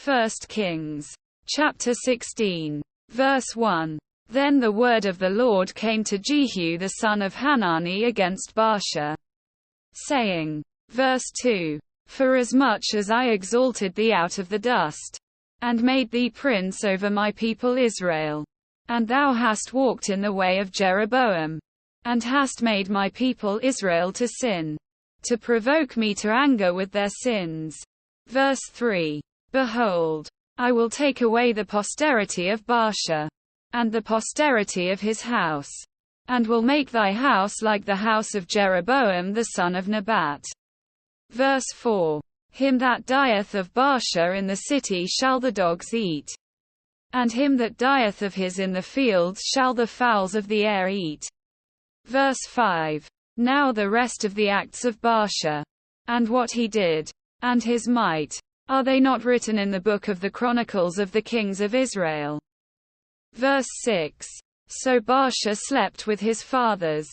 1 Kings, chapter 16, verse 1. Then the word of the Lord came to Jehu the son of Hanani against Baasha, saying, verse 2. Forasmuch as I exalted thee out of the dust, and made thee prince over my people Israel, and thou hast walked in the way of Jeroboam, and hast made my people Israel to sin, to provoke me to anger with their sins. Verse 3. Behold, I will take away the posterity of Baasha, and the posterity of his house, and will make thy house like the house of Jeroboam the son of Nebat. Verse 4. Him that dieth of Baasha in the city shall the dogs eat, and him that dieth of his in the fields shall the fowls of the air eat. Verse 5. Now the rest of the acts of Baasha, and what he did, and his might, are they not written in the book of the Chronicles of the kings of Israel? Verse 6. So Baasha slept with his fathers,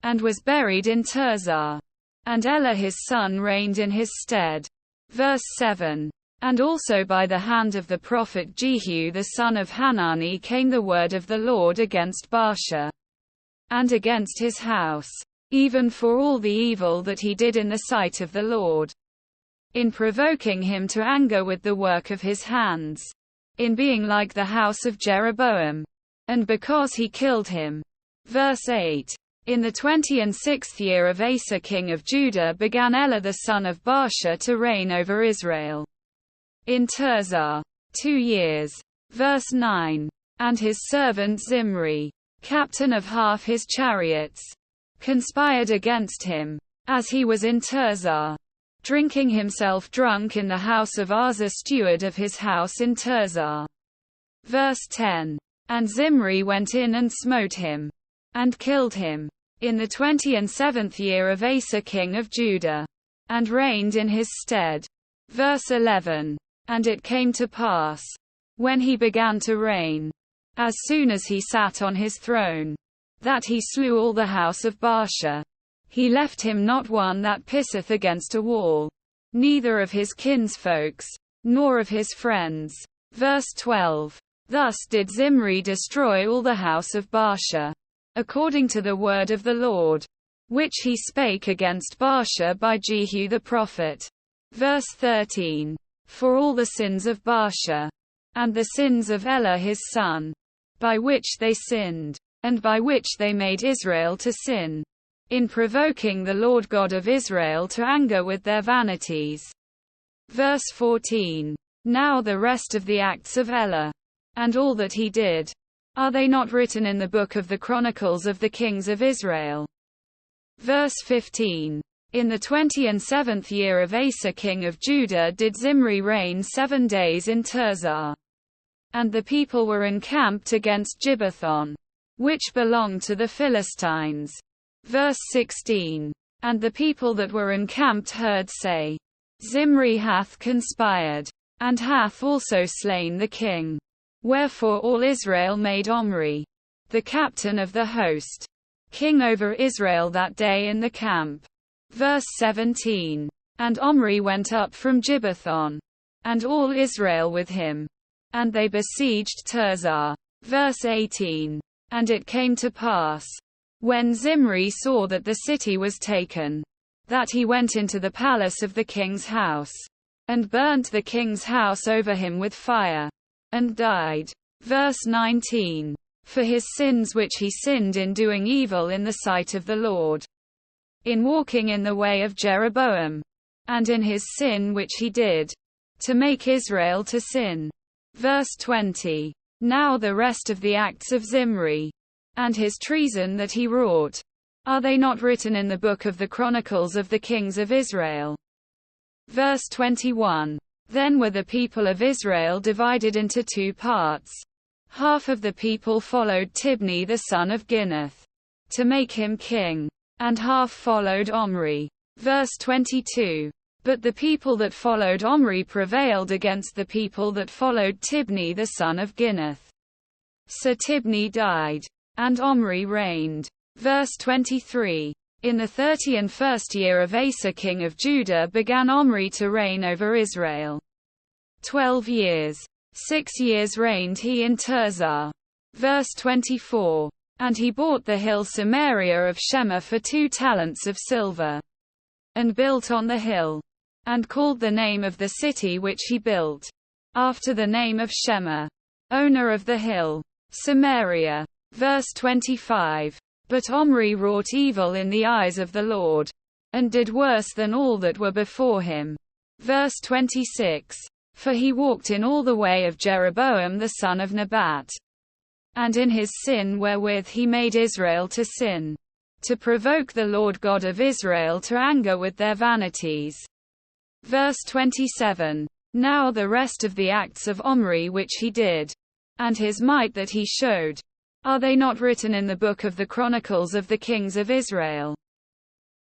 and was buried in Tirzah, and Elah his son reigned in his stead. Verse 7. And also by the hand of the prophet Jehu the son of Hanani came the word of the Lord against Baasha, and against his house, even for all the evil that he did in the sight of the Lord, in provoking him to anger with the work of his hands, in being like the house of Jeroboam, and because he killed him. Verse 8. In the 26th year of Asa king of Judah began Elah the son of Baasha to reign over Israel in Tirzah 2 years. Verse 9. And his servant Zimri, captain of half his chariots, conspired against him, as he was in Tirzah, drinking himself drunk in the house of Asa steward of his house in Tirzah. Verse 10. And Zimri went in and smote him, and killed him, in the 27th year of Asa king of Judah, and reigned in his stead. Verse 11. And it came to pass, when he began to reign, as soon as he sat on his throne, that he slew all the house of Baasha. He left him not one that pisseth against a wall, neither of his kinsfolks, nor of his friends. Verse 12. Thus did Zimri destroy all the house of Baasha, according to the word of the Lord, which he spake against Baasha by Jehu the prophet. Verse 13. For all the sins of Baasha, and the sins of Elah his son, by which they sinned, and by which they made Israel to sin, in provoking the Lord God of Israel to anger with their vanities. Verse 14. Now the rest of the acts of Elah, and all that he did, are they not written in the book of the Chronicles of the kings of Israel? Verse 15. In the 27th year of Asa king of Judah did Zimri reign 7 days in Tirzah. And the people were encamped against Gibbethon, which belonged to the Philistines. Verse 16. And the people that were encamped heard say, Zimri hath conspired, and hath also slain the king. Wherefore all Israel made Omri, the captain of the host, king over Israel that day in the camp. Verse 17. And Omri went up from Gibbethon, and all Israel with him, and they besieged Tirzah. Verse 18. And it came to pass, when Zimri saw that the city was taken, that he went into the palace of the king's house, and burnt the king's house over him with fire, and died. Verse 19. For his sins which he sinned in doing evil in the sight of the Lord, in walking in the way of Jeroboam, and in his sin which he did, to make Israel to sin. Verse 20. Now the rest of the acts of Zimri, and his treason that he wrought, are they not written in the book of the Chronicles of the kings of Israel? Verse 21. Then were the people of Israel divided into 2 parts. Half of the people followed Tibni the son of Ginath, to make him king, and half followed Omri. Verse 22. But the people that followed Omri prevailed against the people that followed Tibni the son of Ginath. So Tibni died, and Omri reigned. Verse 23. In the 31st year of Asa king of Judah began Omri to reign over Israel. 12 years. 6 years reigned he in Tirzah. Verse 24. And he bought the hill Samaria of Shema for 2 talents of silver, and built on the hill, and called the name of the city which he built, after the name of Shema, owner of the hill, Samaria. Verse 25. But Omri wrought evil in the eyes of the Lord, and did worse than all that were before him. Verse 26. For he walked in all the way of Jeroboam the son of Nebat, and in his sin wherewith he made Israel to sin, to provoke the Lord God of Israel to anger with their vanities. Verse 27. Now the rest of the acts of Omri which he did, and his might that he showed, are they not written in the book of the Chronicles of the kings of Israel?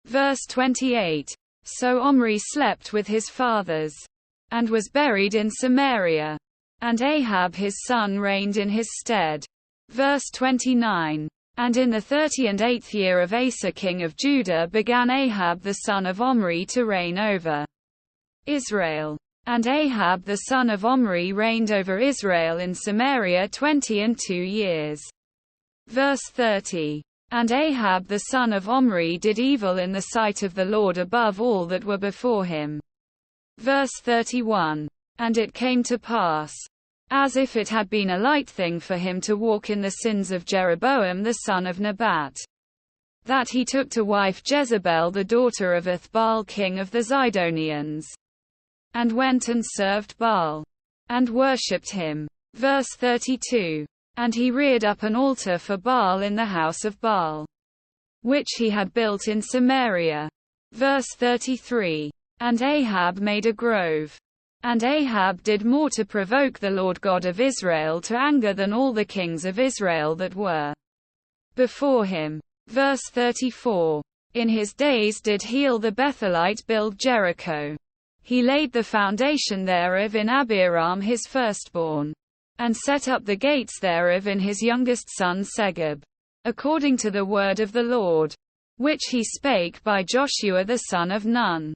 Verse 28. So Omri slept with his fathers, and was buried in Samaria, and Ahab his son reigned in his stead. Verse 29. And in the 38th year of Asa king of Judah began Ahab the son of Omri to reign over Israel. And Ahab the son of Omri reigned over Israel in Samaria 22 years. Verse 30. And Ahab the son of Omri did evil in the sight of the Lord above all that were before him. Verse 31. And it came to pass, as if it had been a light thing for him to walk in the sins of Jeroboam the son of Nebat, that he took to wife Jezebel the daughter of Ethbaal king of the Zidonians, and went and served Baal, and worshipped him. Verse 32. And he reared up an altar for Baal in the house of Baal, which he had built in Samaria. Verse 33. And Ahab made a grove. And Ahab did more to provoke the Lord God of Israel to anger than all the kings of Israel that were before him. Verse 34. In his days did Heel the Bethelite build Jericho. He laid the foundation thereof in Abiram his firstborn, and set up the gates thereof in his youngest son Segub, according to the word of the Lord, which he spake by Joshua the son of Nun.